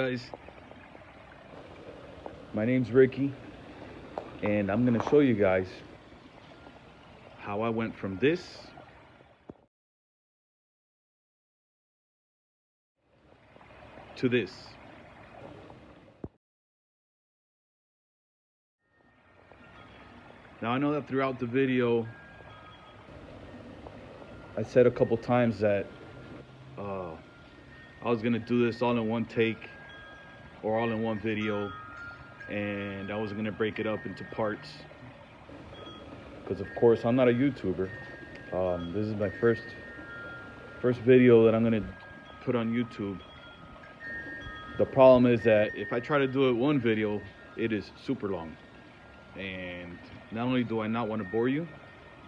Guys, my name's Ricky, and I'm gonna show you guys how I went from this to this. Now I know that throughout the video I said a couple times that I was gonna do this all in one take or all in one video, and I was gonna break it up into parts because of course I'm not a YouTuber. This is my first video that I'm gonna put on YouTube. The problem is that if I try to do it one video, it is super long, and not only do I not want to bore you,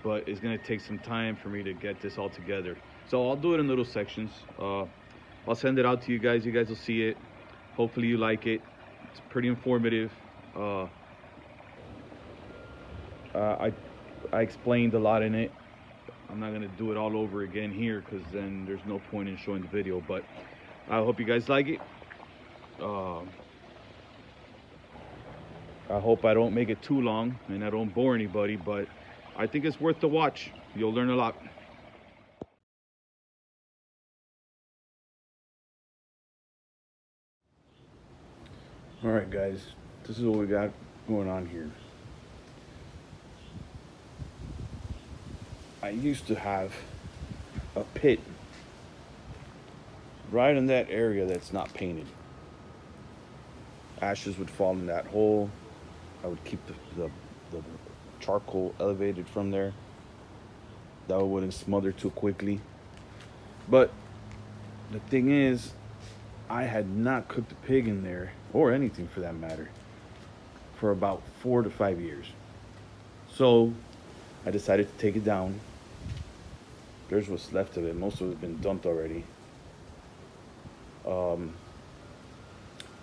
but it's gonna take some time for me to get this all together. So I'll do it in little sections. I'll send it out to you guys. You guys will see it. Hopefully you like it. It's pretty informative. I explained a lot in it. I'm not gonna do it all over again here because then there's no point in showing the video. But I hope you guys like it. I hope I don't make it too long and I don't bore anybody, but I think it's worth the watch. You'll learn a lot. All right, guys, this is what we got going on here. I used to have a pit right in that area that's not painted. Ashes would fall in that hole. I would keep the charcoal elevated from there. That wouldn't smother too quickly. But the thing is, I had not cooked a pig in there, or anything for that matter, for about 4 to 5 years. So I decided to take it down. There's what's left of it. Most of it's been dumped already.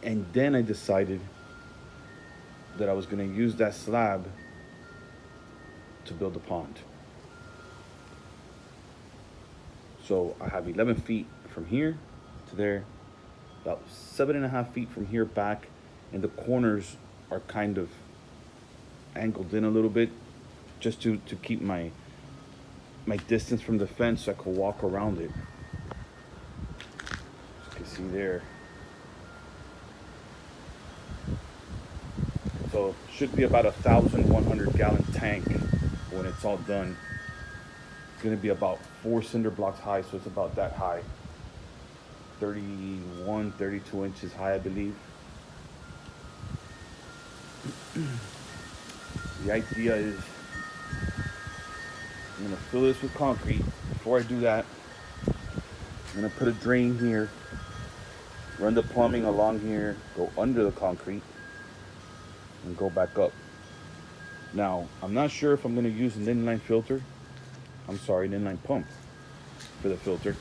And then I decided that I was going to use that slab to build a pond. So I have 11 feet from here to there, about 7.5 feet from here back, and the corners are kind of angled in a little bit just to keep my distance from the fence so I could walk around it. As you can see there. So should be about 1,100 gallon tank when it's all done. It's gonna be about 4 cinder blocks high, so it's about that high. 31, 32 inches high, I believe. The idea is I'm gonna fill this with concrete. Before I do that, I'm gonna put a drain here, run the plumbing along here, go under the concrete, and go back up. Now, I'm not sure if I'm gonna use an inline filter. An inline pump for the filter.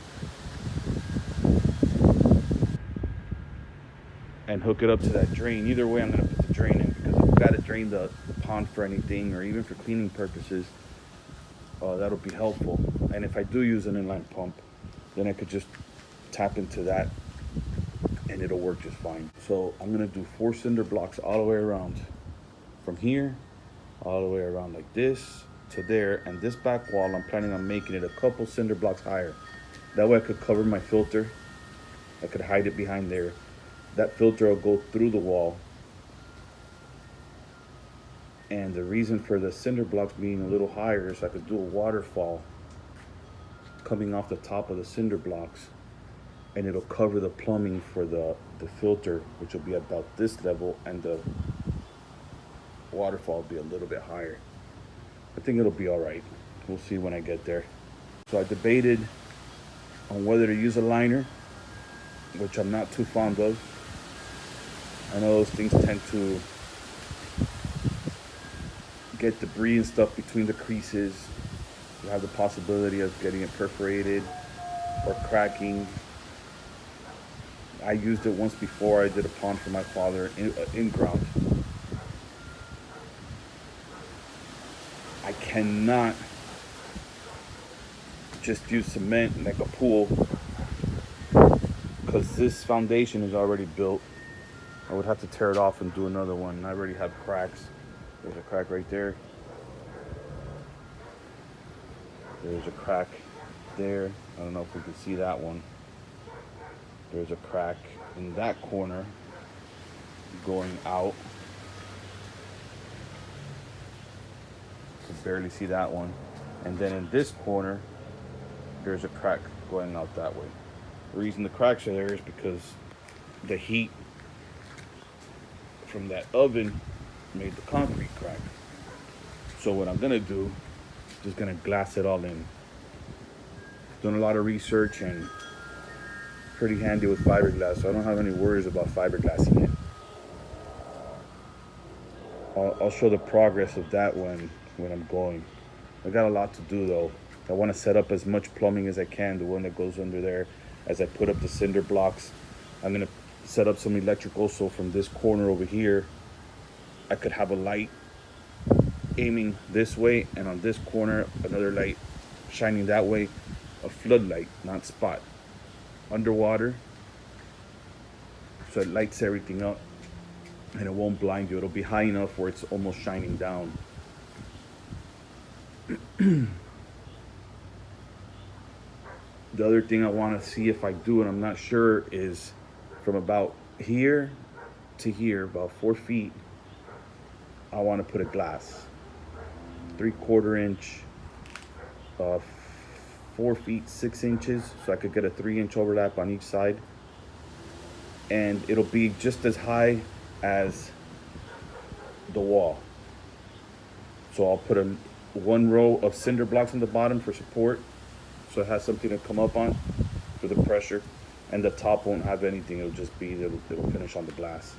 And hook it up to that drain. Either way, I'm gonna put the drain in because I've got to drain the pond for anything or even for cleaning purposes. That'll be helpful. And if I do use an inline pump, then I could just tap into that and it'll work just fine. So I'm gonna do 4 cinder blocks all the way around. From here, all the way around like this to there. And this back wall, I'm planning on making it a couple cinder blocks higher. That way I could cover my filter. I could hide it behind there. That filter will go through the wall. And the reason for the cinder blocks being a little higher is I could do a waterfall coming off the top of the cinder blocks, and it'll cover the plumbing for the filter, which will be about this level, and the waterfall will be a little bit higher. I think it'll be all right. We'll see when I get there. So I debated on whether to use a liner, which I'm not too fond of. I know those things tend to get debris and stuff between the creases. You have the possibility of getting it perforated or cracking. I used it once before. I did a pond for my father in ground. I cannot just use cement like a pool because this foundation is already built. I would have to tear it off and do another one. I already have cracks. There's a crack right there. There's a crack there. I don't know if we can see that one. There's a crack in that corner going out. You can barely see that one. And then in this corner, there's a crack going out that way. The reason the cracks are there is because the heat from that oven made the concrete crack. So what I'm gonna do, just gonna glass it all in. Done a lot of research and pretty handy with fiberglass, so I don't have any worries about fiberglassing it. I'll show the progress of that when I'm going. I got a lot to do though. I want to set up as much plumbing as I can, the one that goes under there. As I put up the cinder blocks, I'm gonna set up some electrical, so from this corner over here, I could have a light aiming this way, and on this corner, another light shining that way, a floodlight, not spot. Underwater, so it lights everything up and it won't blind you. It'll be high enough where it's almost shining down. The other thing I want to see if I do, and I'm not sure, is from about here to here, about 4 feet, I want to put a glass, 3/4 inch, 4 feet 6 inches, so I could get a 3-inch overlap on each side, and it'll be just as high as the wall. So I'll put one row of cinder blocks on the bottom for support, so it has something to come up on for the pressure, and the top won't have anything. It'll just be, it'll finish on the glass.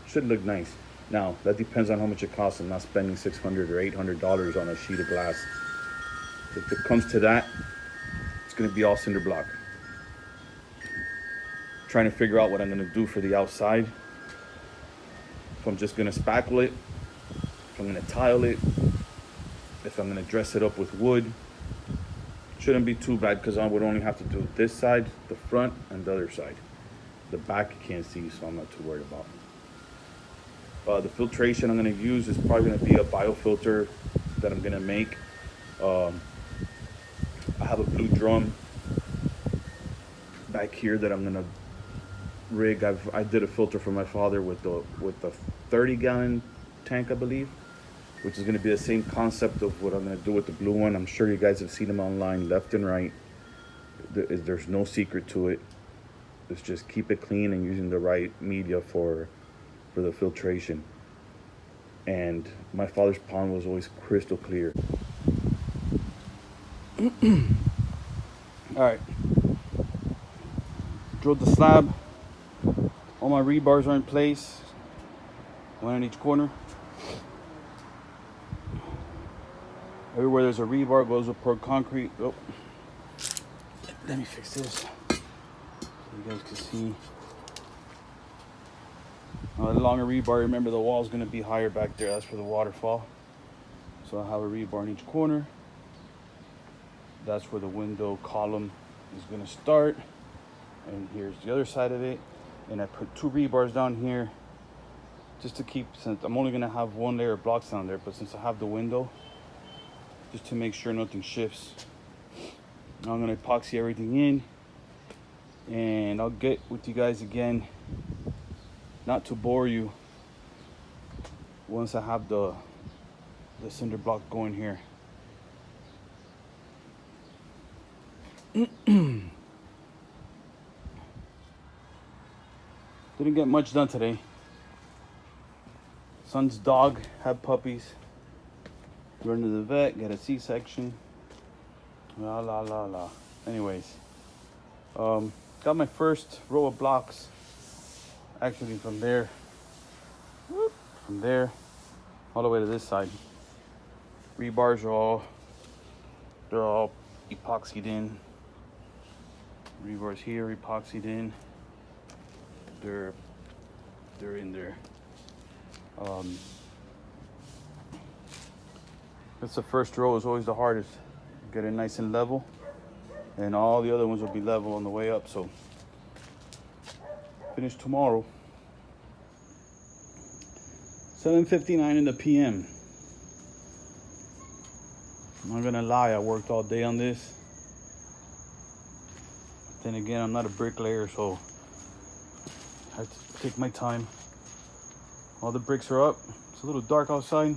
Should look nice. Now that depends on how much it costs. I'm not spending $600 or $800 on a sheet of glass. If it comes to that, it's gonna be all cinder block. Trying to figure out what I'm gonna do for the outside. If I'm just gonna spackle it, if I'm gonna tile it, if I'm gonna dress it up with wood. Shouldn't be too bad because I would only have to do this side, the front, and the other side. The back you can't see, so I'm not too worried about. The filtration I'm gonna use is probably gonna be a biofilter that I'm gonna make. I have a blue drum back here that I'm gonna rig. I did a filter for my father with the 30-gallon tank, I believe, which is gonna be the same concept of what I'm gonna do with the blue one. I'm sure you guys have seen them online left and right. There's no secret to it. It's just keep it clean and using the right media for the filtration. And my father's pond was always crystal clear. All right, drilled the slab. All my rebars are in place, one on each corner. Everywhere there's a rebar goes with poured concrete. Oh, let me fix this so you guys can see. The longer rebar, remember the wall's gonna be higher back there. That's for the waterfall. So I have a rebar in each corner. That's where the window column is gonna start. And here's the other side of it. And I put 2 rebars down here just to keep, since I'm only gonna have 1 layer of blocks down there, but since I have the window, just to make sure nothing shifts. Now I'm gonna epoxy everything in, and I'll get with you guys again, not to bore you, once I have the cinder block going here. Didn't get much done today. Son's dog had puppies. Run to the vet, get a C-section. La la la la. Anyways, got my first row of blocks. Actually, from there, all the way to this side. Rebars are they're all epoxied in. Rebars here, epoxied in. They're in there. That's the first row, is always the hardest. Get it nice and level, and all the other ones will be level on the way up. So finish tomorrow. 7:59 in the PM. I'm not gonna lie, I worked all day on this. Then again, I'm not a bricklayer, so I have to take my time. All the bricks are up. It's a little dark outside,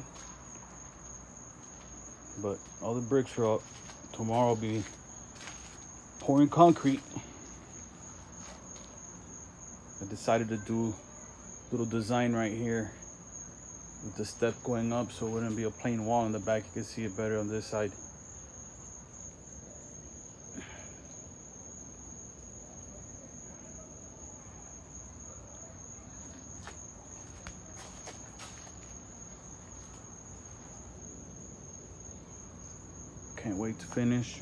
but all the bricks are up. Tomorrow I'll be pouring concrete. I decided to do a little design right here with the step going up, so it wouldn't be a plain wall in the back. You can see it better on this side. Can't wait to finish.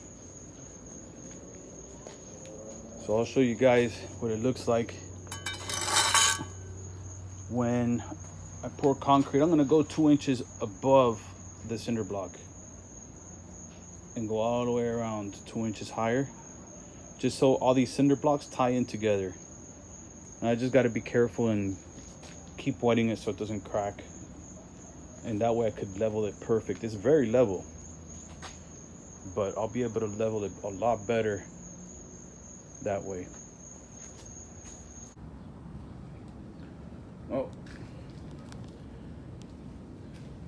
So I'll show you guys what it looks like when I pour concrete. I'm gonna go 2 inches above the cinder block and go all the way around 2 inches higher, just so all these cinder blocks tie in together. And I just gotta be careful and keep wetting it so it doesn't crack. And that way I could level it perfect. It's very level, but I'll be able to level it a lot better that way. Oh,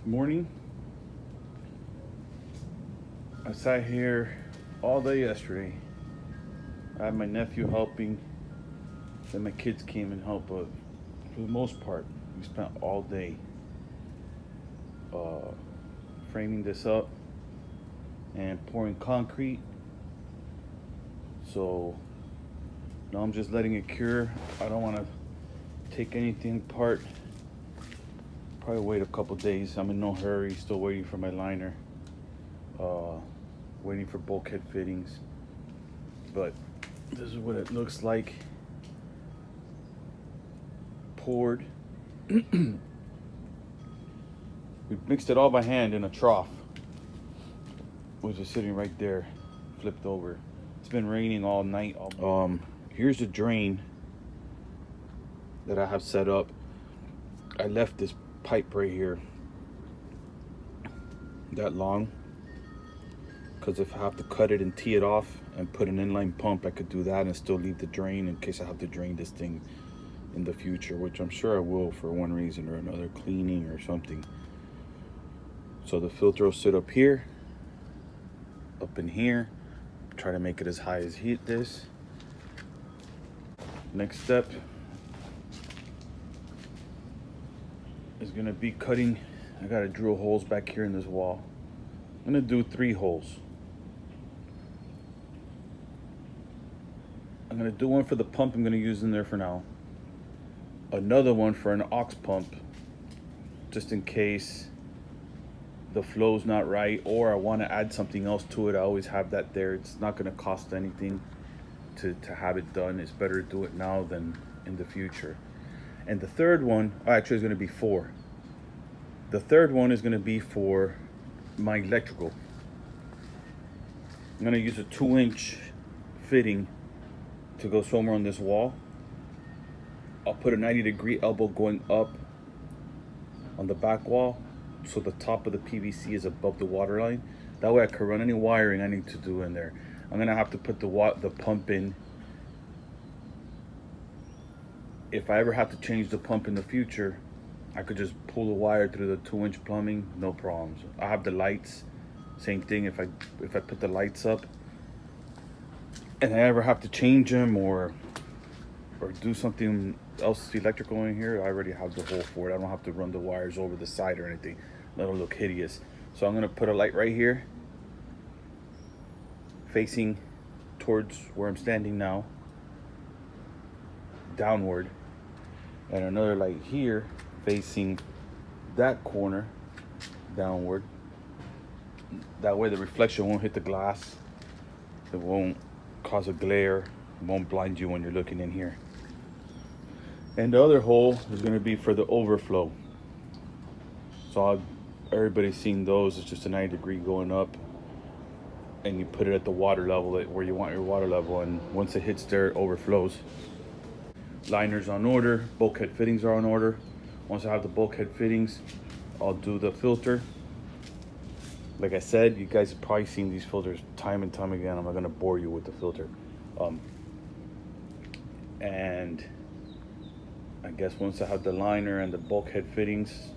morning. I sat here all day yesterday. I had my nephew helping, then my kids came and helped, but for the most part, we spent all day framing this up and pouring concrete. So now I'm just letting it cure. I don't want to take anything apart. Probably wait a couple days. I'm in no hurry. Still waiting for my liner. Waiting for bulkhead fittings. But this is what it looks like. Poured. We mixed it all by hand in a trough, which is sitting right there, flipped over. It's been raining all night. Here's the drain that I have set up. I left this pipe right here that long, because if I have to cut it and tee it off and put an inline pump, I could do that and still leave the drain in case I have to drain this thing in the future, which I'm sure I will for one reason or another, cleaning or something. So the filter will sit up here, up in here. Try to make it as high as this. Next step is gonna be cutting. I gotta drill holes back here in this wall. I'm gonna do 3 holes. I'm gonna do one for the pump I'm gonna use in there for now. Another one for an aux pump, just in case the flow's not right, or I want to add something else to it. I always have that there. It's not going to cost anything to have it done. It's better to do it now than in the future. And the third one, actually, is going to be 4. The third one is going to be for my electrical. I'm going to use a 2-inch fitting to go somewhere on this wall. I'll put a 90-degree elbow going up on the back wall, so the top of the PVC is above the water line. That way I can run any wiring I need to do in there. I'm gonna have to put the pump in. If I ever have to change the pump in the future, I could just pull the wire through the 2-inch plumbing, no problems. I have the lights, same thing. If I put the lights up and I ever have to change them or do something else electrical in here, I already have the hole for it. I don't have to run the wires over the side or anything. That'll look hideous. So I'm gonna put a light right here, facing towards where I'm standing now, downward, and another light here facing that corner, downward. That way the reflection won't hit the glass. It won't cause a glare. It won't blind you when you're looking in here. And the other hole is going to be for the overflow. So everybody's seen those. It's just a 90-degree going up, and you put it at the water level, where you want your water level, and once it hits there, it overflows. Liners on order, bulkhead fittings are on order. Once I have the bulkhead fittings, I'll do the filter. Like I said, you guys have probably seen these filters time and time again. I'm not gonna bore you with the filter. And I guess once I have the liner and the bulkhead fittings,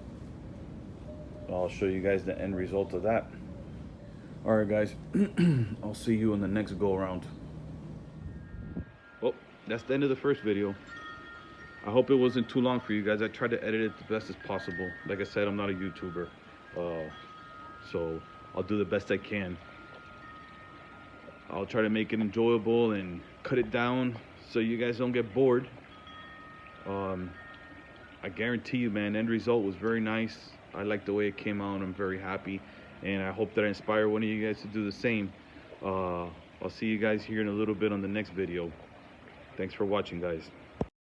I'll show you guys the end result of that. All right, guys, I'll see you on the next go around. Well, that's the end of the first video. I hope it wasn't too long for you guys. I tried to edit it the best as possible. Like I said, I'm not a YouTuber, so I'll do the best I can. I'll try to make it enjoyable and cut it down so you guys don't get bored. I guarantee you, man, end result was very nice. I like the way it came out. I'm very happy, and I hope that I inspire one of you guys to do the same. I'll see you guys here in a little bit on the next video. Thanks for watching, guys.